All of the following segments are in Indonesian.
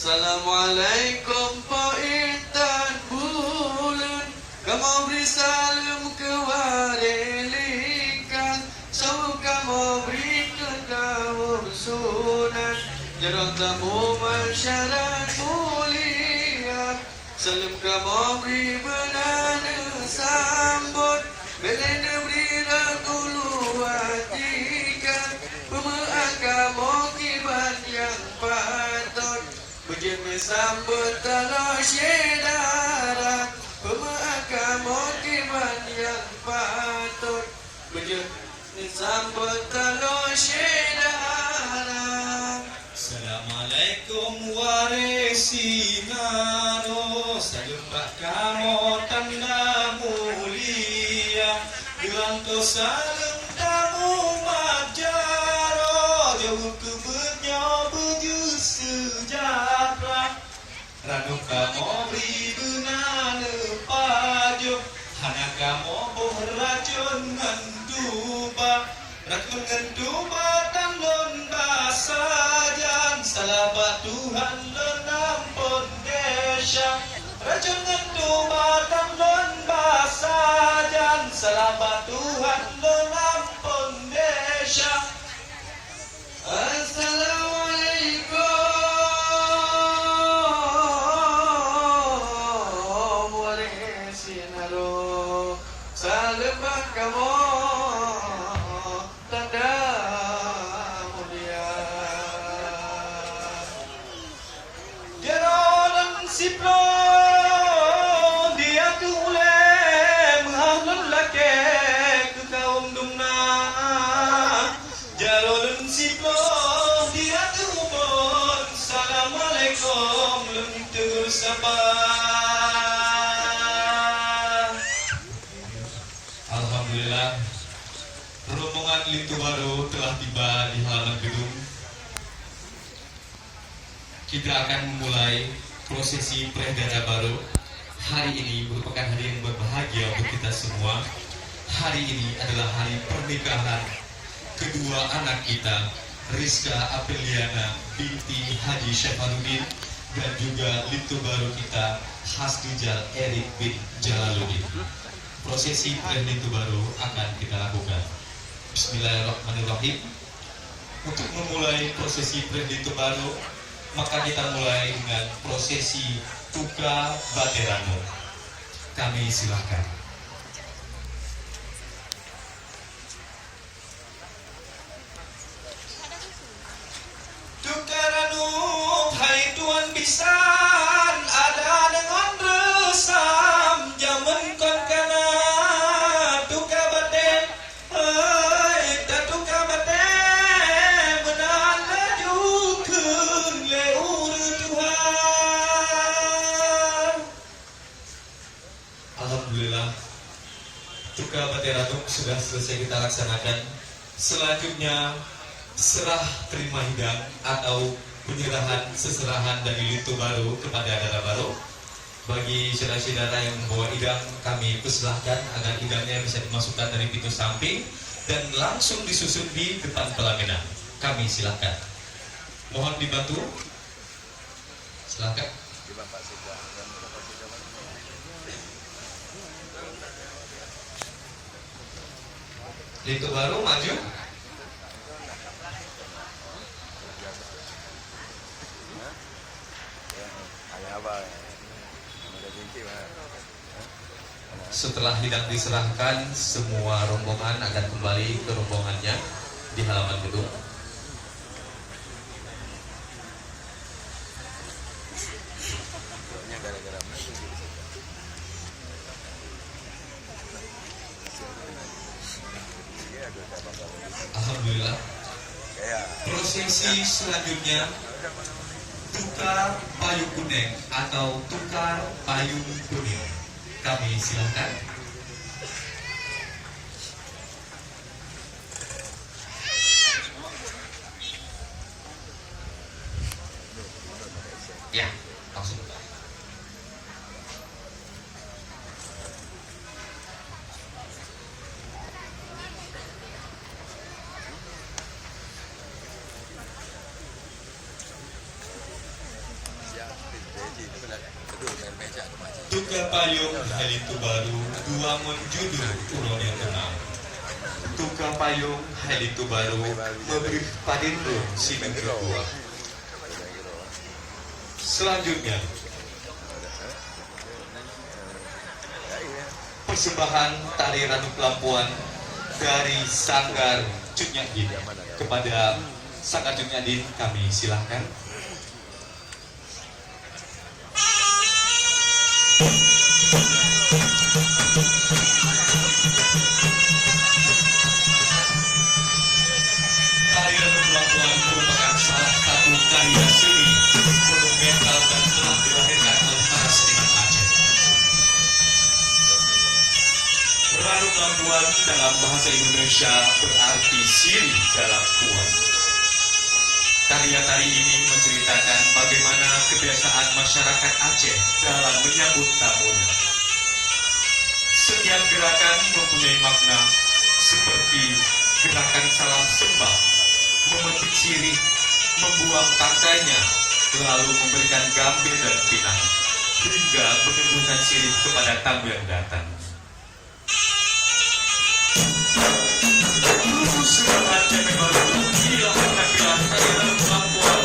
Assalamualaikum po intan bulan, kamu beri salam kewarilikan, so kamu beri kekawusunan, jarang tamu masyarakat mulia, salam kamu beri benana sambut, belenda beri rakulu hatikan, pemeak kamu kibat yang patut, Bujeme sambut talo syedara, pemeak kamu kibat yang patut, bujeme sambut talo syedara. Assalamualaikum waresinaro, salumpah kamu tanda mulia, bilang kau salam tamu majaro, jauh kebetnya baju sejahtera, ranu kamu beri benana pajo, hana kamu boh racun ngenduba, racun ngenduba tanlon basajan, salabat Tuhan lenampun desya, racun ngenduba tanlon basajan, salabat Tuhan lenampun desya. Assalamualaikum waresinaro, salembah kamu tanda mulia. Jalan siplon dia tule menghalun lake ke kaum dumna. Jalan siplon dia tubon. Assalamualaikum lentur sapa. Alhamdulillah, rombongan Lintu Baru telah tiba di halaman gedung. Kita akan memulai prosesi Perdana Baru. Hari ini merupakan hari yang berbahagia untuk kita semua. Hari ini adalah hari pernikahan kedua anak kita, Rizka Apeliana binti Haji Syafarudin, dan juga Lintu Baru kita, Hasdujal Erik bin Jalaluddin. Prosesi Lintu Baru akan kita lakukan. Bismillahirrahmanirrahim. Untuk memulai prosesi Lintu Baru, maka kita mulai dengan prosesi Tuka Baterano. Kami silakan. Tukaranu, hai Tuan Bisan, ada dengan resam, jaman kon kana, Tuka Baten, hai ta Tuka Baten, menahan lajukan leur Tuhan. Alhamdulillah, Tuka Baterano sudah selesai kita laksanakan. Selanjutnya serah terima hidang atau penyerahan seserahan dari Lintu Baru kepada Dara Baru. Bagi saudara-saudara yang membawa hidang, kami persilahkan agar hidangnya bisa dimasukkan dari pintu samping dan langsung disusun di depan pelaminan. Kami silahkan. Mohon dibantu. Silahkan. Lintu Baru maju. Setelah hidang diserahkan, semua rombongan akan kembali ke rombongannya di halaman gedung. Alhamdulillah. Prosesi selanjutnya tukar payung kuning atau tukar payung kuning. Kami silakan. Ya, langsung. Tuga payung halitu baru dua menjudu uronya tenang. Tuga payung halitu baru memberi padindo si negeri gua. Selanjutnya persembahan tari Ranu Kelampuan dari Sanggar Cut Nyadin. Kepada Sanggar Cut Nyadin kami silahkan. Tari Ranu Kelampuan merupakan salah satu karya seni monumental dan telah dilahirkan oleh para seniman Aceh. Ranu Kelampuan dalam bahasa Indonesia berarti siri dalam kuat. Karya tari ini menceritakan bagaimana kebiasaan masyarakat Aceh dalam menyambut tamunya. Setiap gerakan mempunyai makna seperti gerakan salam sembah, memetik sirih, membuang tangkainya, lalu memberikan gambir dan pinang, hingga menyembuhkan sirih kepada tamu yang datang. Semangat cemeng baru, gila penampilan tari Ranu Kelampuan.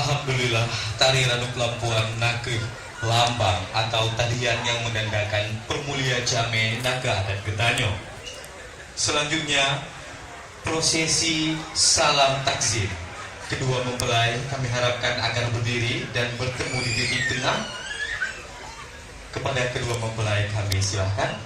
Alhamdulillah, tari Ranu Pelampuan Nake Lambang atau tarian yang menandakan Pemulia Jame Naga Adat Getanyo. Selanjutnya, prosesi salam takzim. Kedua mempelai kami harapkan agar berdiri dan bertemu di titik tengah. Kepada kedua mempelai kami silahkan.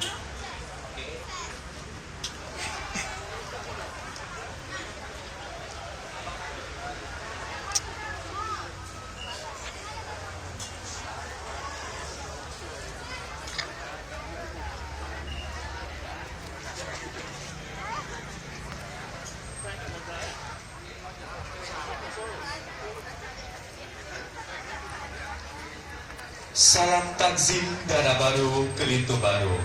Salam takzim dana baru kelintu baru.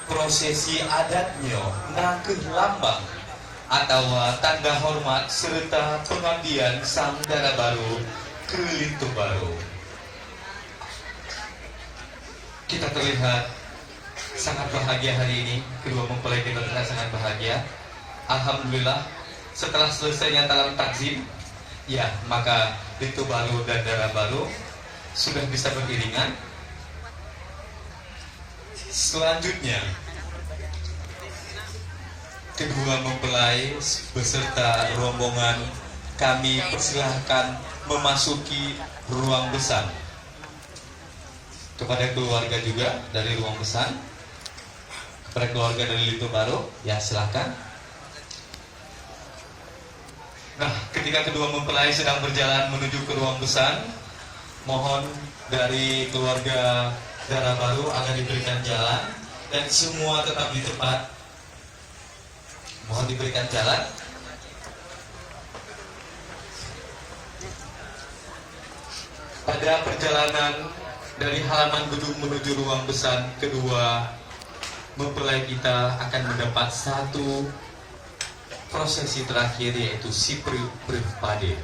Prosesi adatnya Nake Lambang atau tanda hormat serta pengabdian sang dana baru kelintu baru. Kita terlihat sangat bahagia hari ini. Kedua mempelai kita terlihat sangat bahagia. Alhamdulillah, setelah selesainya salam takzim, ya maka lintu baru dan dana baru sudah bisa beriringan. Selanjutnya, kedua mempelai beserta rombongan kami persilahkan memasuki ruang besan. Kepada keluarga juga dari ruang besan, kepada keluarga dari Lintu Baru, ya silahkan. Nah, ketika kedua mempelai sedang berjalan menuju ke ruang besan, mohon dari keluarga Dara Baru agar diberikan jalan dan semua tetap di tempat. Mohon diberikan jalan. Pada perjalanan dari halaman gedung menuju ruang besan, kedua mempelai kita akan mendapat satu prosesi terakhir, yaitu Sipri Pade.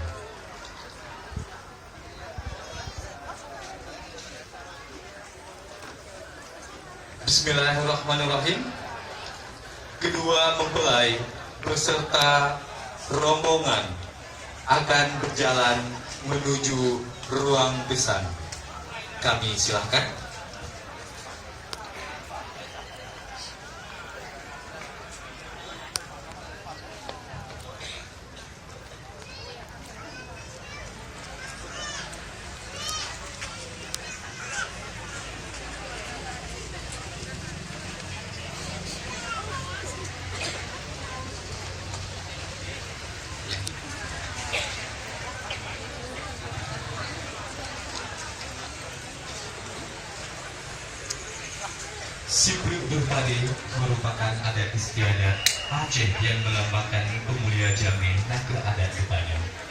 Bismillahirrahmanirrahim. Kedua mempelai beserta rombongan akan berjalan menuju ruang besan. Kami silahkan. Sipri Pade merupakan adat istiadat Aceh yang melambangkan pemulia Jame Naga Adat Getanyo.